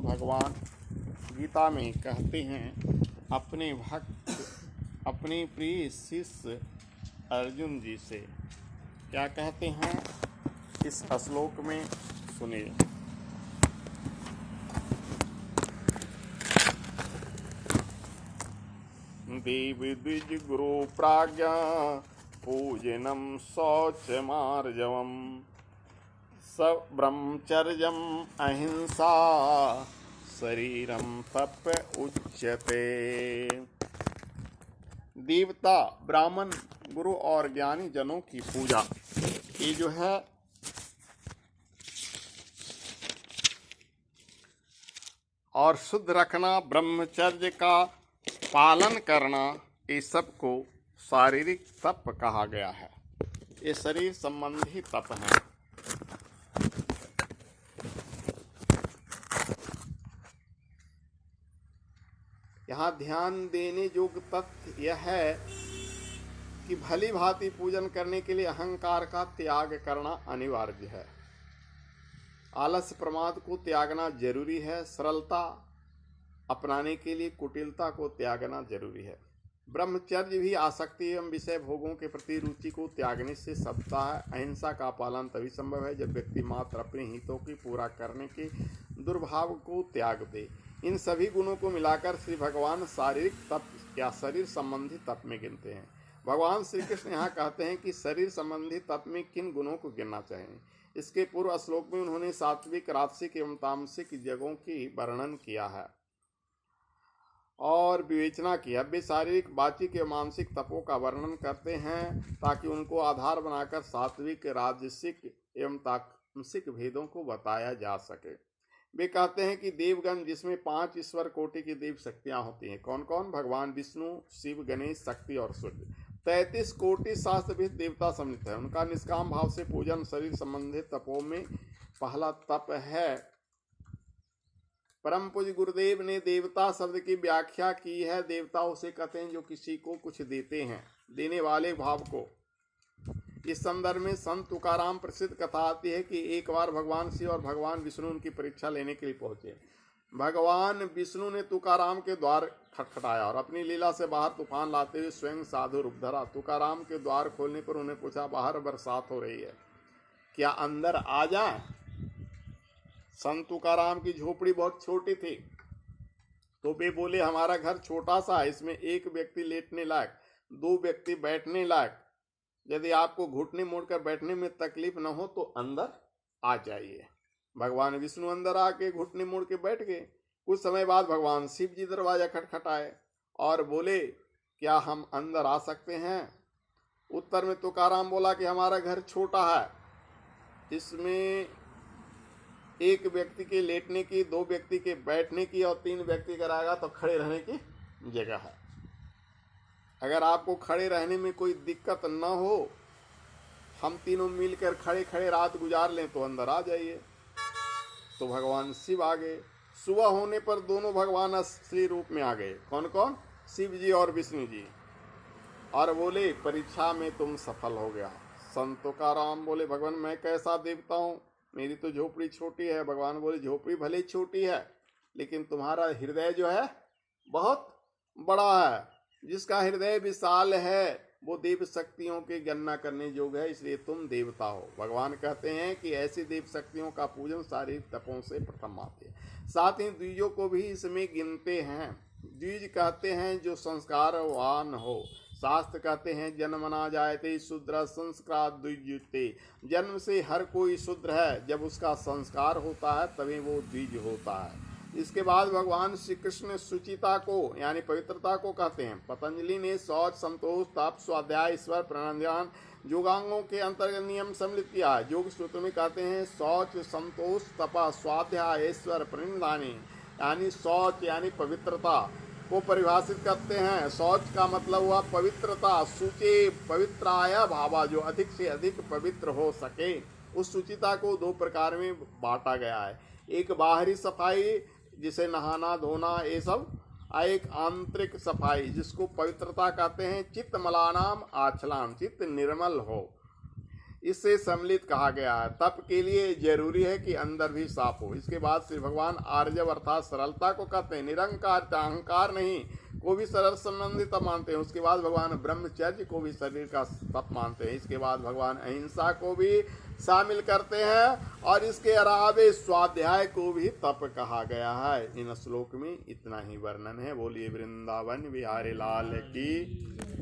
भगवान गीता में कहते हैं अपने भक्त, अपने प्रिय शिष्य अर्जुन जी से। क्या कहते हैं इस श्लोक में, सुनिए। देवी द्विज गुरु प्राज्ञा पूजनम शौचमार्जवम सब ब्रह्मचर्यम अहिंसा शरीरम तप उच्यते। देवता, ब्राह्मण, गुरु और ज्ञानी जनों की पूजा, ये जो है और शुद्ध रखना, ब्रह्मचर्य का पालन करना, ये सब को शारीरिक तप कहा गया है। ये शरीर संबंधी तप है। यहाँ ध्यान देने योग्य तथ्य यह है कि भली भांति पूजन करने के लिए अहंकार का त्याग करना अनिवार्य है। आलस्य प्रमाद को त्यागना जरूरी है। सरलता अपनाने के लिए कुटिलता को त्यागना जरूरी है। ब्रह्मचर्य भी आसक्ति एवं विषय भोगों के प्रति रुचि को त्यागने से सकता है। अहिंसा का पालन तभी संभव है जब व्यक्ति मात्र अपने हितों की पूरा करने के दुर्भाव को त्याग दे। इन सभी गुणों को मिलाकर श्री भगवान शारीरिक तप या शरीर संबंधी तप में गिनते हैं। भगवान श्री कृष्ण यहाँ कहते हैं कि शरीर संबंधी तप में किन गुणों को गिनना चाहिए। इसके पूर्व श्लोक में उन्होंने सात्विक, राजसिक एवं तामसिक जगहों की वर्णन किया है और विवेचना की। अब वे शारीरिक, वाचिक एवं मानसिक तपों का वर्णन करते हैं ताकि उनको आधार बनाकर सात्विक, राजसिक एवं तामसिक भेदों को बताया जा सके। वे कहते हैं कि देवगण, जिसमें 5 ईश्वर कोटि की देव शक्तियां होती हैं। कौन कौन? भगवान विष्णु, शिव, गणेश, शक्ति और सूर्य। 33 कोटि शास्त्रविद देवता सम्मिलित है। उनका निष्काम भाव से पूजन शरीर संबंधित तपों में पहला तप है। परम पूज्य गुरुदेव ने देवता शब्द की व्याख्या की है। देवता उसे कहते हैं जो किसी को कुछ देते हैं, देने वाले भाव को। इस संदर्भ में संत तुकाराम प्रसिद्ध कथा आती है कि एक बार भगवान शिव और भगवान विष्णु उनकी परीक्षा लेने के लिए पहुंचे। भगवान विष्णु ने तुकाराम के द्वार खटखटाया और अपनी लीला से बाहर तूफान लाते हुए स्वयं साधु रूप धरा। तुकाराम के द्वार खोलने पर उन्हें पूछा, बाहर बरसात हो रही है, क्या अंदर आ जाए? संत तुकाराम की झोपड़ी बहुत छोटी थी, तो वे बोले, हमारा घर छोटा सा है, इसमें एक व्यक्ति लेटने लायक, 2 व्यक्ति बैठने लायक। यदि आपको घुटने मोड़कर बैठने में तकलीफ न हो तो अंदर आ जाइए। भगवान विष्णु अंदर आके घुटने मोड़ के बैठ गए। कुछ समय बाद भगवान शिव जी दरवाजा खटखटाए और बोले, क्या हम अंदर आ सकते हैं? उत्तर में तुकाराम बोला कि हमारा घर छोटा है, इसमें 1 व्यक्ति के लेटने की, 2 व्यक्ति के बैठने की और 3 व्यक्ति कराएगा तो खड़े रहने की जगह है। अगर आपको खड़े रहने में कोई दिक्कत न हो, हम तीनों मिलकर खड़े खड़े रात गुजार लें तो अंदर आ जाइए। तो भगवान शिव आ गए। सुबह होने पर दोनों भगवान असली रूप में आ गए। कौन कौन? शिव जी और विष्णु जी। और बोले, परीक्षा में तुम सफल हो गया। संत तुकाराम बोले, भगवान मैं कैसा देवता हूँ, मेरी तो झोपड़ी छोटी है। भगवान बोले, झोपड़ी भले छोटी है लेकिन तुम्हारा हृदय जो है बहुत बड़ा है। जिसका हृदय विशाल है वो देव शक्तियों के गणना करने योग्य है, इसलिए तुम देवता हो। भगवान कहते हैं कि ऐसी देव शक्तियों का पूजन शारीरिक तपों से प्रथम आते हैं। साथ ही द्विजों को भी इसमें गिनते हैं। द्विज कहते हैं जो संस्कारवान हो। शास्त्र कहते हैं जन्मना जायते शूद्र संस्कार द्विजुते। जन्म से हर कोई शूद्र है, जब उसका संस्कार होता है तभी वो द्विज होता है। इसके बाद भगवान श्री कृष्ण सुचिता को यानी पवित्रता को कहते हैं। पतंजलि ने शौच, संतोष, तप, स्वाध्याय, ईश्वर प्रणध्यान योगांगों के अंतर्गत नियम सम्मिलित किया है। योग सूत्र में कहते हैं शौच, संतोष, तप, स्वाध्याय, ईश्वर प्रणिधानी यानी शौच यानी पवित्रता को परिभाषित करते हैं। शौच का मतलब हुआ पवित्रता। शुचि पवित्राय भावा, जो अधिक से अधिक पवित्र हो सके। उस शुचिता को 2 प्रकार में बांटा गया है। एक बाहरी सफाई जिसे नहाना धोना ये सब, एक आंतरिक सफाई जिसको पवित्रता कहते हैं। चित्त मलानाम आचलाम, चित्त निर्मल हो। इससे सम्मिलित कहा गया है। तप के लिए जरूरी है कि अंदर भी साफ हो। इसके बाद श्री भगवान आर्जव अर्थात सरलता को कहते हैं। निरंकार अहंकार नहीं को भी सरल संबंधी तप मानते हैं। उसके बाद भगवान ब्रह्मचर्य को भी शरीर का तप मानते हैं। इसके बाद भगवान अहिंसा को भी शामिल करते हैं और इसके अलावे स्वाध्याय को भी तप कहा गया है। इन श्लोक में इतना ही वर्णन है। बोलिए वृंदावन बिहारी लाल की।